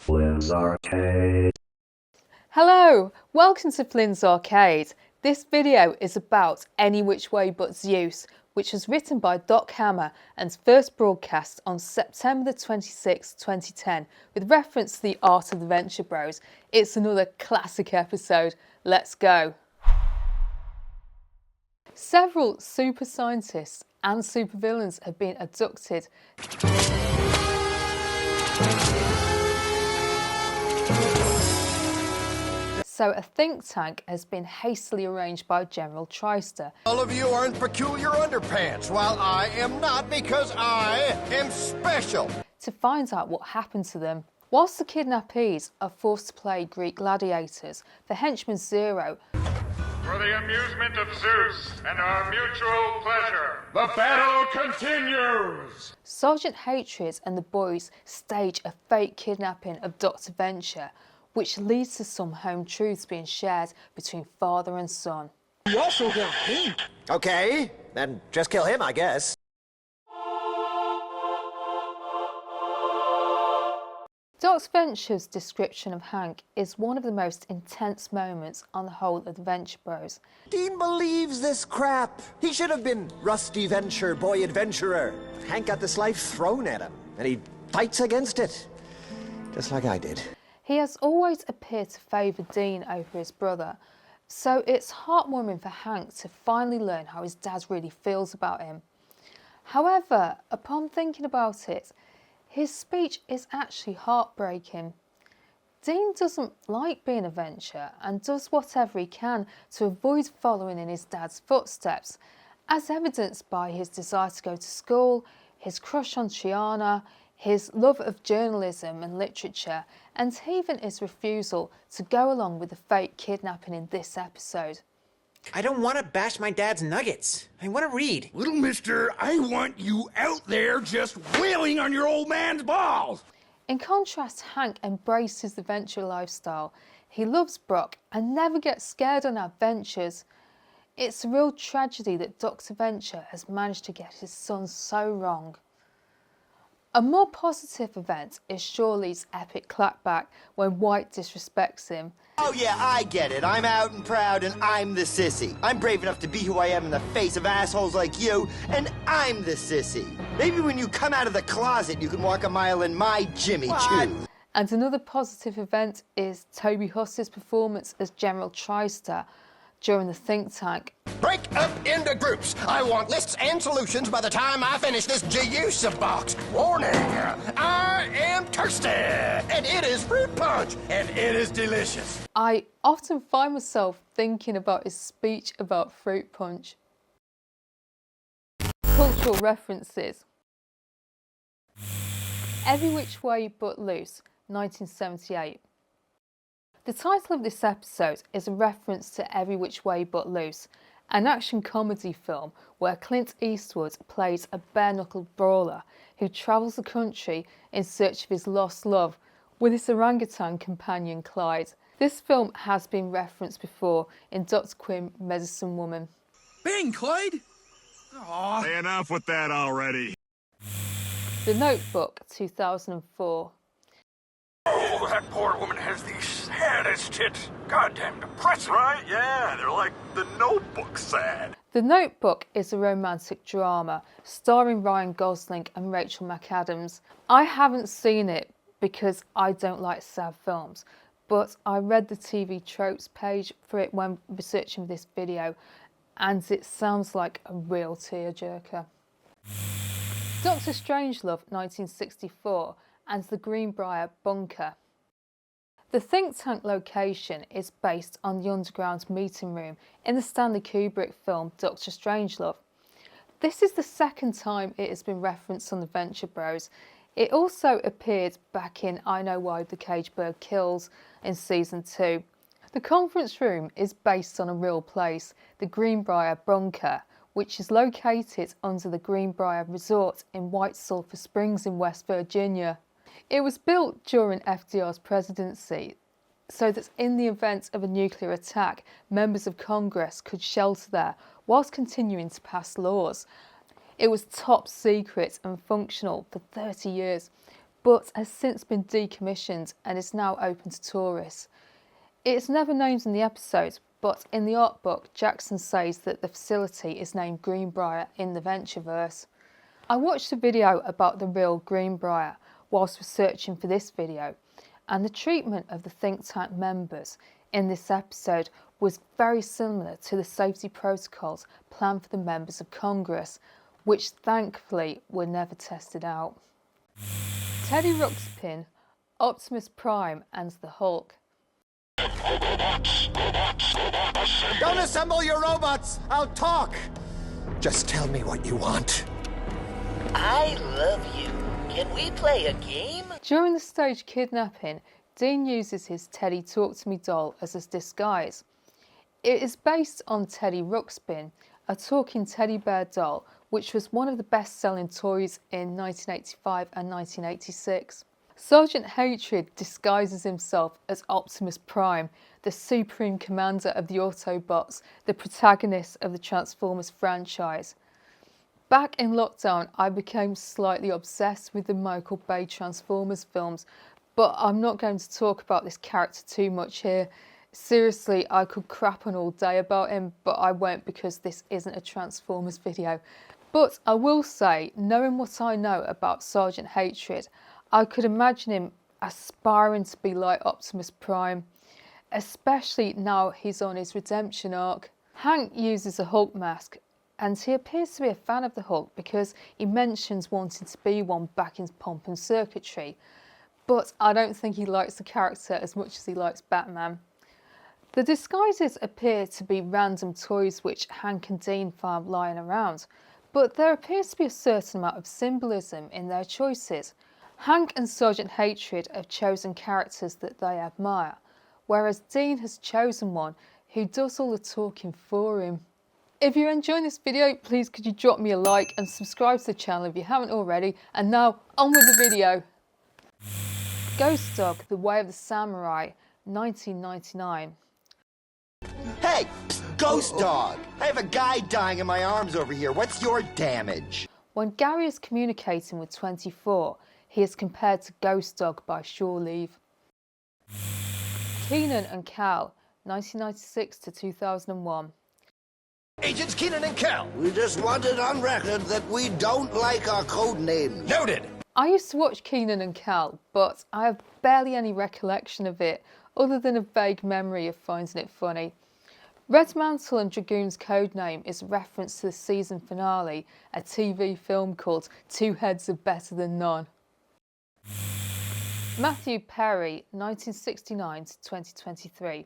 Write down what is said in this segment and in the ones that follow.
Flynn's Arcade. Hello, welcome to Flynn's Arcade. This video is about Any Which Way But Zeus, which was written by Doc Hammer and first broadcast on September 26, 2010, with reference to the art of the Venture Bros. It's another classic episode. Let's go. Several super scientists and supervillains have been abducted. So a think tank has been hastily arranged by General Tryster. All of you are in peculiar underpants, while I am not, because I am special. To find out what happened to them. Whilst the kidnappees are forced to play Greek gladiators for Henchman Zero, for the amusement of Zeus and our mutual pleasure, the battle continues! Sgt Hatred and the boys stage a fake kidnapping of Dr. Venture, which leads to some home truths being shared between father and son. You also killed him. Okay, then just kill him, I guess. Dr. Venture's description of Hank is one of the most intense moments on the whole of the Venture Bros. Dean believes this crap. He should have been Rusty Venture, boy adventurer. Hank got this life thrown at him, and he fights against it, just like I did. He has always appeared to favour Dean over his brother, so it's heartwarming for Hank to finally learn how his dad really feels about him. However, upon thinking about it, his speech is actually heartbreaking. Dean doesn't like being a Venture and does whatever he can to avoid following in his dad's footsteps, as evidenced by his desire to go to school, his crush on Triana, his love of journalism and literature, and even his refusal to go along with the fake kidnapping in this episode. I don't want to bash my dad's nuggets. I want to read. Little mister, I want you out there just wailing on your old man's balls. In contrast, Hank embraces the Venture lifestyle. He loves Brock and never gets scared on adventures. It's a real tragedy that Dr. Venture has managed to get his son so wrong. A more positive event is Shirley's epic clapback when White disrespects him. Oh yeah, I get it. I'm out and proud and I'm the sissy. I'm brave enough to be who I am in the face of assholes like you, and I'm the sissy. Maybe when you come out of the closet, you can walk a mile in my Jimmy Choo. And another positive event is Toby Huss's performance as General Tryster during the think tank. Break up into groups. I want lists and solutions by the time I finish this juice box. Warning, I am thirsty, and it is fruit punch, and it is delicious. I often find myself thinking about his speech about fruit punch. Cultural references. Every Which Way But Loose, 1978. The title of this episode is a reference to Every Which Way But Loose, an action comedy film where Clint Eastwood plays a bare-knuckled brawler who travels the country in search of his lost love with his orangutan companion Clyde. This film has been referenced before in Dr. Quinn, Medicine Woman. Bang, Clyde! Aw. Hey, enough with that already. The Notebook, 2004. Oh, that poor woman has these saddest tits. Goddamn depressing. Right? Yeah, they're like the Notebook sad. The Notebook is a romantic drama starring Ryan Gosling and Rachel McAdams. I haven't seen it because I don't like sad films, but I read the TV tropes page for it when researching this video, and it sounds like a real tearjerker. Dr. Strangelove, 1964, and the Greenbrier bunker. The think tank location is based on the underground meeting room in the Stanley Kubrick film Dr. Strangelove. This is the second time it has been referenced on the Venture Bros. It also appeared back in I Know Why the Caged Bird Kills in season 2. The conference room is based on a real place, the Greenbrier bunker, which is located under the Greenbrier Resort in White Sulphur Springs in West Virginia. It was built during FDR's presidency so that in the event of a nuclear attack, members of Congress could shelter there whilst continuing to pass laws. It was top secret and functional for 30 years, but has since been decommissioned and is now open to tourists. It's never named in the episode, but in the art book, Jackson says that the facility is named Greenbrier in the Ventureverse. I watched a video about the real Greenbrier whilst researching for this video, and the treatment of the think tank members in this episode was very similar to the safety protocols planned for the members of Congress, which thankfully were never tested out. Teddy Ruxpin, Optimus Prime and the Hulk. Don't assemble your robots! I'll talk! Just tell me what you want. I love you. Can we play a game? During the stage kidnapping, Dean uses his Teddy Talk To Me doll as a disguise. It is based on Teddy Ruxpin, a talking teddy bear doll, which was one of the best-selling toys in 1985 and 1986. Sgt Hatred disguises himself as Optimus Prime, the supreme commander of the Autobots, the protagonist of the Transformers franchise. Back in lockdown, I became slightly obsessed with the Michael Bay Transformers films, but I'm not going to talk about this character too much here. Seriously, I could crap on all day about him, but I won't because this isn't a Transformers video. But I will say, knowing what I know about Sgt Hatred, I could imagine him aspiring to be like Optimus Prime, especially now he's on his redemption arc. Hank uses a Hulk mask, and he appears to be a fan of the Hulk because he mentions wanting to be one back in Pomp and Circuitry, but I don't think he likes the character as much as he likes Batman. The disguises appear to be random toys which Hank and Dean found lying around, but there appears to be a certain amount of symbolism in their choices. Hank and Sgt Hatred have chosen characters that they admire, whereas Dean has chosen one who does all the talking for him. If you're enjoying this video, please could you drop me a like and subscribe to the channel if you haven't already, and now on with the video. Ghost Dog, The Way of the Samurai, 1999. Hey, Ghost Dog! I have a guy dying in my arms over here. What's your damage? When Gary is communicating with 24, he is compared to Ghost Dog by Shore Leave. Keenan and Cal, 1996 to 2001. Agents Keenan and Kel. We just want it on record that we don't like our code names. Noted. I used to watch Keenan and Kel, but I have barely any recollection of it, other than a vague memory of finding it funny. Red Mantle and Dragoon's codename is a reference to the season finale, a TV film called Two Heads Are Better Than None. Matthew Perry, 1969 to 2023.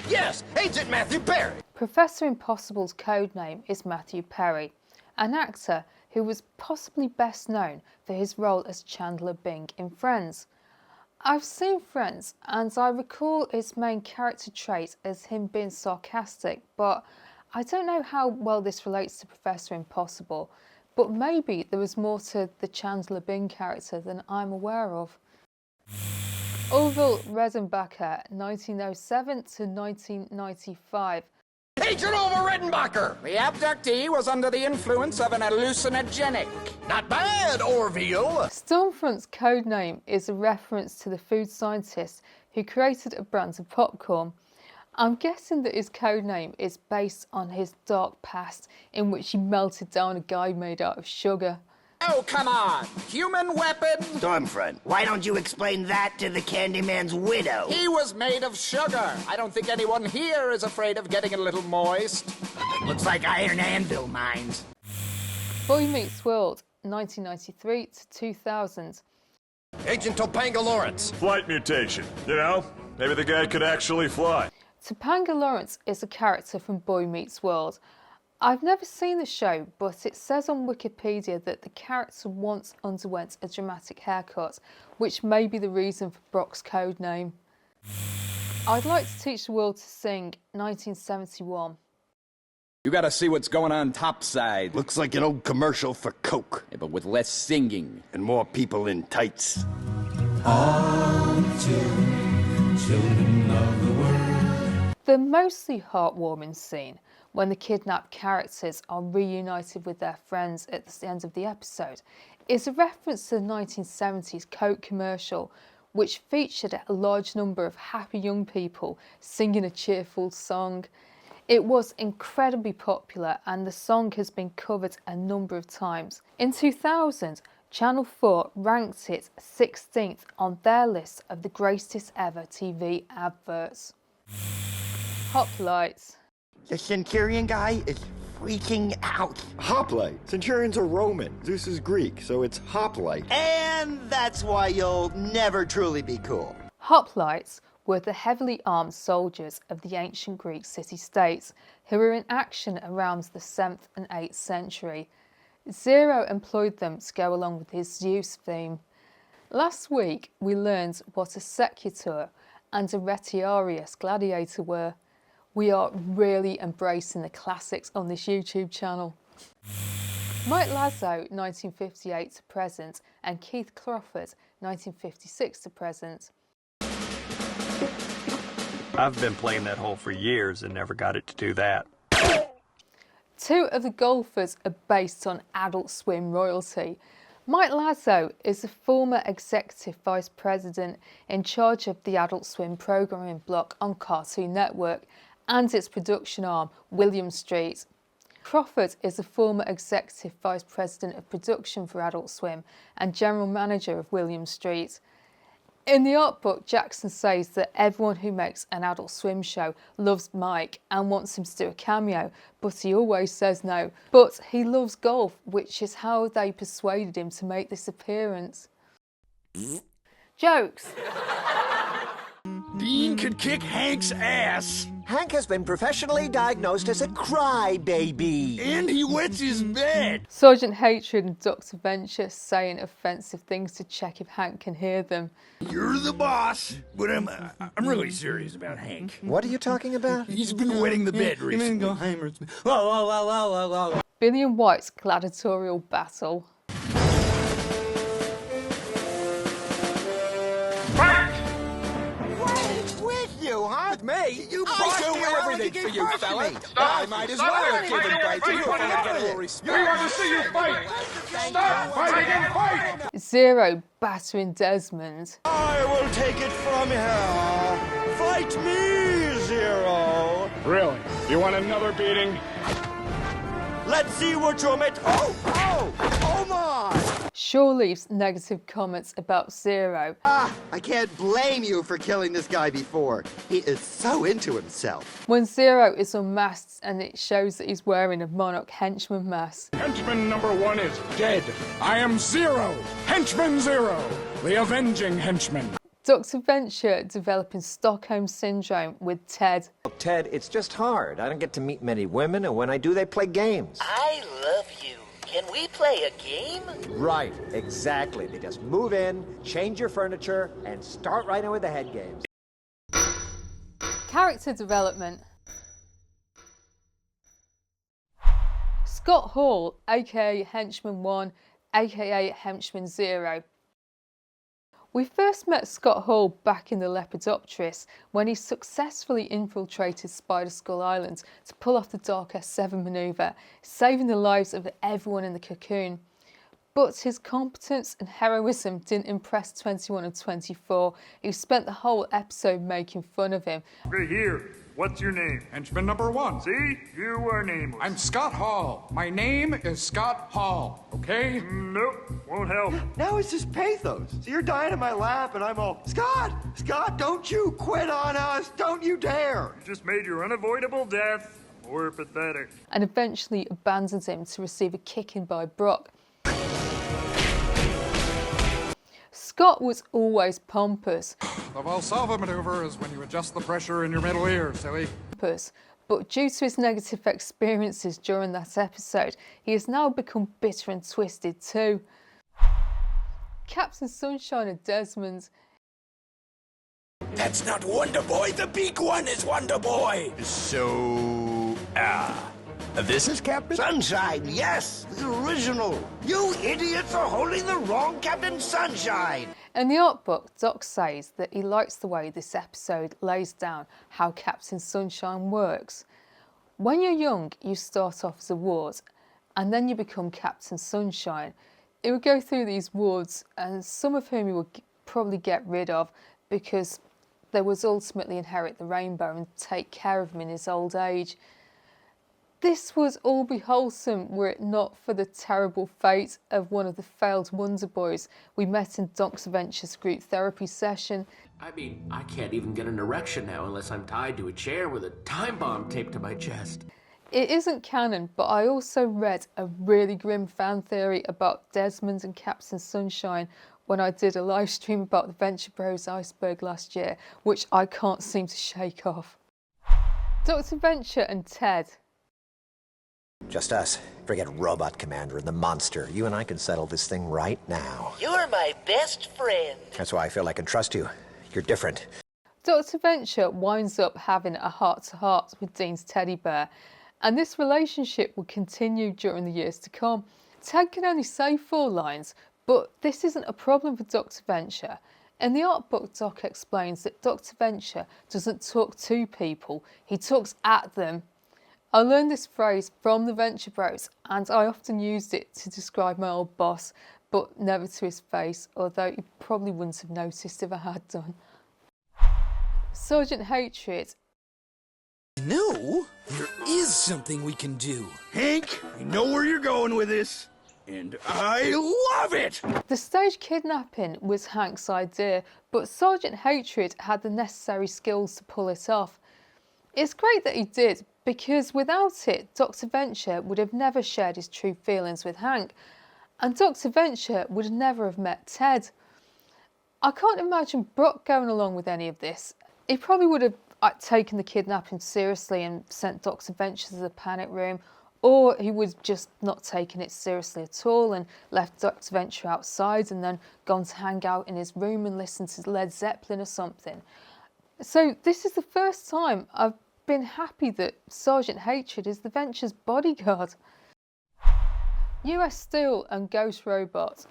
Yes, Agent Matthew Perry. Professor Impossible's codename is Matthew Perry, an actor who was possibly best known for his role as Chandler Bing in Friends. I've seen Friends and I recall his main character trait as him being sarcastic, but I don't know how well this relates to Professor Impossible, but maybe there was more to the Chandler Bing character than I'm aware of. Orville Redenbacher, 1907 to 1995. Agent Orville Redenbacher. The abductee was under the influence of an hallucinogenic. Not bad, Orville. Stormfront's codename is a reference to the food scientist who created a brand of popcorn. I'm guessing that his codename is based on his dark past in which he melted down a guy made out of sugar. Oh, come on! Human weapon? Stormfront, why don't you explain that to the Candyman's widow? He was made of sugar. I don't think anyone here is afraid of getting a little moist. Looks like Iron Anvil mines. Boy Meets World, 1993 to 2000. Agent Topanga Lawrence. Flight mutation. You know, maybe the guy could actually fly. Topanga Lawrence is a character from Boy Meets World. I've never seen the show, but it says on Wikipedia that the character once underwent a dramatic haircut, which may be the reason for Brock's codename. I'd like to teach the world to sing, 1971. You gotta see what's going on topside. Looks like an old commercial for Coke. Yeah, but with less singing. And more people in tights. The mostly heartwarming scene, when the kidnapped characters are reunited with their friends at the end of the episode, is a reference to the 1970s Coke commercial, which featured a large number of happy young people singing a cheerful song. It was incredibly popular and the song has been covered a number of times. In 2000, Channel 4 ranked it 16th on their list of the greatest ever TV adverts. Hoplites. The Centurion guy is freaking out. Hoplite. Centurions are Roman. Zeus is Greek, so it's hoplite. And that's why you'll never truly be cool. Hoplites were the heavily armed soldiers of the ancient Greek city-states who were in action around the 7th and 8th century. Zero employed them to go along with his Zeus theme. Last week we learned what a secutor and a retiarius gladiator were. We are really embracing the classics on this YouTube channel. Mike Lazzo, 1958 to present, and Keith Crofford, 1956 to present. I've been playing that hole for years and never got it to do that. Two of the golfers are based on Adult Swim royalty. Mike Lazzo is the former executive vice president in charge of the Adult Swim programming block on Cartoon Network and its production arm, William Street. Crofford is the former executive vice president of production for Adult Swim and general manager of William Street. In the art book, Jackson says that everyone who makes an Adult Swim show loves Mike and wants him to do a cameo, but he always says no. But he loves golf, which is how they persuaded him to make this appearance. Jokes. Dean could kick Hank's ass. Hank has been professionally diagnosed as a crybaby. And he wets his bed. Sgt Hatred and Dr. Venture saying offensive things to check if Hank can hear them. You're the boss, but I'm really serious about Hank. What are you talking about? He's been wetting the bed recently. Billy and White's gladiatorial battle. With me? You I do everything for you, fella. I might as well have given way to you if I get a little respect. We want to see you fight! Stop fighting and fight! Zero battering Desmond. I will take it from here. Fight me, Zero. Really? You want another beating? Let's see what you're made. Oh my! Shaw leaves negative comments about Zero. I can't blame you for killing this guy before. He is so into himself. When Zero is unmasked and it shows that he's wearing a Monarch henchman mask. Henchman number 1 is dead. I am Zero, Henchman Zero, the avenging henchman. Dr. Venture developing Stockholm Syndrome with Ted. Ted, it's just hard. I don't get to meet many women, and when I do, they play games. I love you. Can we play a game? Right, exactly. They just move in, change your furniture, and start right in with the head games. Character development. Scott Hall, aka Henchman 1, aka Henchman Zero. We first met Scott Hall back in the Lepidopterist when he successfully infiltrated Spider Skull Island to pull off the Dark S7 manoeuvre, saving the lives of everyone in the cocoon. But his competence and heroism didn't impress 21 and 24, who spent the whole episode making fun of him. Right here. What's your name? Henchman number 1. See? You are nameless. I'm Scott Hall. My name is Scott Hall. Okay? Nope. Won't help. Now it's just pathos. So you're dying in my lap and I'm all, Scott, don't you quit on us. Don't you dare. You just made your unavoidable death more pathetic. And eventually abandons him to receive a kicking by Brock. Scott was always pompous. The Valsalva maneuver is when you adjust the pressure in your middle ear, silly. But due to his negative experiences during that episode, he has now become bitter and twisted too. Captain Sunshine and Desmond. That's not Wonder Boy, the big one is Wonder Boy. So, this is Captain Sunshine, yes, the original. You idiots are holding the wrong Captain Sunshine. In the art book, Doc says that he likes the way this episode lays down how Captain Sunshine works. When you're young, you start off as a ward, and then you become Captain Sunshine. He would go through these woods, and some of whom he would probably get rid of because they would ultimately inherit the rainbow and take care of him in his old age. This would all be wholesome were it not for the terrible fate of one of the failed Wonder Boys we met in Doc's Venture's group therapy session. I mean, I can't even get an erection now unless I'm tied to a chair with a time bomb taped to my chest. It isn't canon, but I also read a really grim fan theory about Desmond and Captain Sunshine when I did a live stream about the Venture Bros iceberg last year, which I can't seem to shake off. Dr. Venture and Ted. Just us. Forget Robot Commander and the monster. You and I can settle this thing right now. You're my best friend. That's why I feel I can trust you. You're different. Dr. Venture winds up having a heart-to-heart with Dean's teddy bear, and this relationship will continue during the years to come. Ted can only say 4 lines, but this isn't a problem for Dr. Venture. In the art book, Doc explains that Dr. Venture doesn't talk to people, he talks at them. I learned this phrase from the Venture Bros, and I often used it to describe my old boss, but never to his face, although he probably wouldn't have noticed if I had done. Sgt Hatred. No, there is something we can do. Hank, I know where you're going with this, and I love it! The stage kidnapping was Hank's idea, but Sgt Hatred had the necessary skills to pull it off. It's great that he did, because without it, Dr. Venture would have never shared his true feelings with Hank, and Dr. Venture would never have met Ted. I can't imagine Brock going along with any of this. He probably would have taken the kidnapping seriously and sent Dr. Venture to the panic room, or he would have just not taken it seriously at all and left Dr. Venture outside and then gone to hang out in his room and listen to Led Zeppelin or something. So this is the first time I've been happy that Sgt Hatred is the Venture's bodyguard. US Steel and Ghost Robot.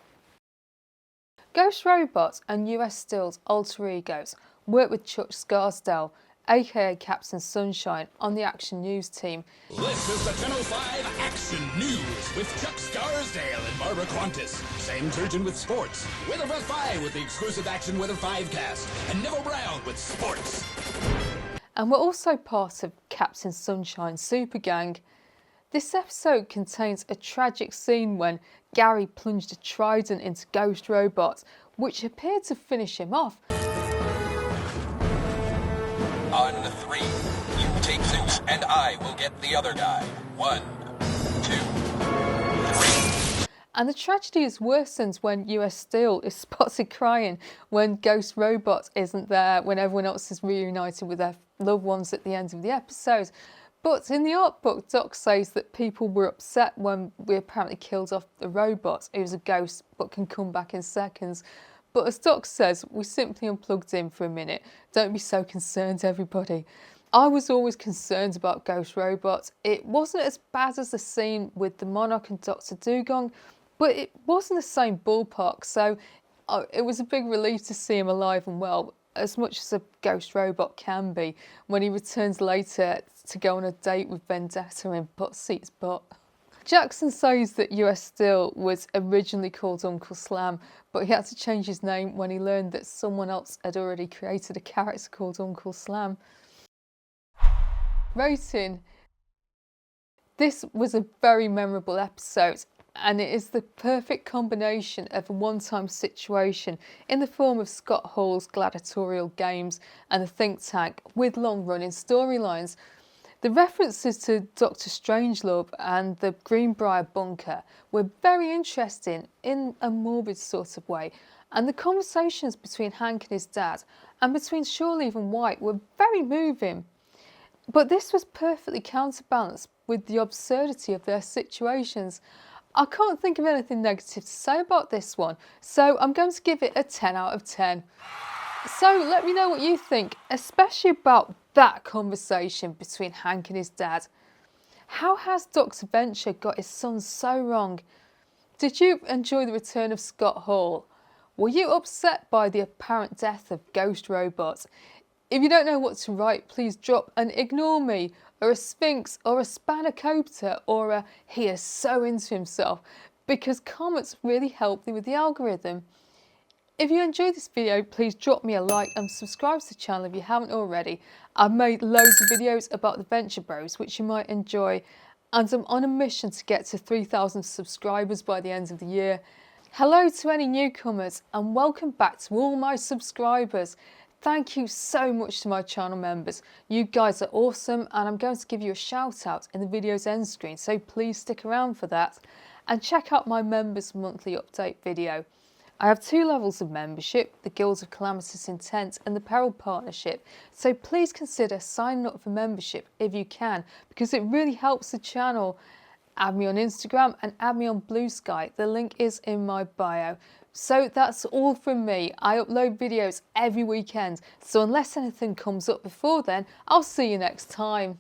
Ghost Robot and US Steel's alter egos work with Chuck Scarsdale, aka Captain Sunshine, on the Action News team. This is the 10:05 Action News with Chuck Scarsdale and Barbara Qantas. Sam Turgeon with sports. Weatherfest 5 with the exclusive Action Weather 5 cast. And Neville Brown with sports. And we're also part of Captain Sunshine's super gang. This episode contains a tragic scene when Gary plunged a trident into Ghost Robot, which appeared to finish him off. On 3, you take Zeus and I will get the other guy. 1, 2, 3. And the tragedy is worsened when US Steel is spotted crying when Ghost Robot isn't there, when everyone else is reunited with their loved ones at the end of the episode. But in the art book, Doc says that people were upset when we apparently killed off the robot, who's a ghost but can come back in seconds. But as Doc says, we simply unplugged him for a minute. Don't be so concerned, everybody. I was always concerned about Ghost Robot. It wasn't as bad as the scene with the Monarch and Dr. Dugong, but it wasn't the same ballpark, so it was a big relief to see him alive and well, as much as a ghost robot can be, when he returns later to go on a date with Vendetta in Butt Seat's butt. Jackson says that US Steel was originally called Uncle Slam, but he had to change his name when he learned that someone else had already created a character called Uncle Slam. Rating. This was a very memorable episode, and it is the perfect combination of a one-time situation in the form of Scott Hall's gladiatorial games and the think tank with long-running storylines. The references to Dr. Strangelove and the Greenbrier bunker were very interesting in a morbid sort of way, and the conversations between Hank and his dad and between Shawleave and White were very moving. But this was perfectly counterbalanced with the absurdity of their situations. I can't think of anything negative to say about this one, so I'm going to give it a 10 out of 10. So let me know what you think, especially about that conversation between Hank and his dad. How has Dr. Venture got his son so wrong? Did you enjoy the return of Scott Hall? Were you upset by the apparent death of Ghost Robot? If you don't know what to write, please drop an ignore me, or a sphinx, or a spanakopter, or a he is so into himself, because comments really help me with the algorithm. If you enjoyed this video, please drop me a like and subscribe to the channel if you haven't already. I've made loads of videos about the Venture Bros which you might enjoy, and I'm on a mission to get to 3,000 subscribers by the end of the year. Hello to any newcomers and welcome back to all my subscribers. Thank you so much to my channel members. You guys are awesome, and I'm going to give you a shout out in the video's end screen, so please stick around for that. And check out my members monthly update video. I have 2 levels of membership, the Guilds of Calamitous Intent and the Peril Partnership, so please consider signing up for membership if you can, because it really helps the channel. Add me on Instagram and add me on Blue Sky, the link is in my bio. So that's all from me. I upload videos every weekend, so unless anything comes up before then, I'll see you next time.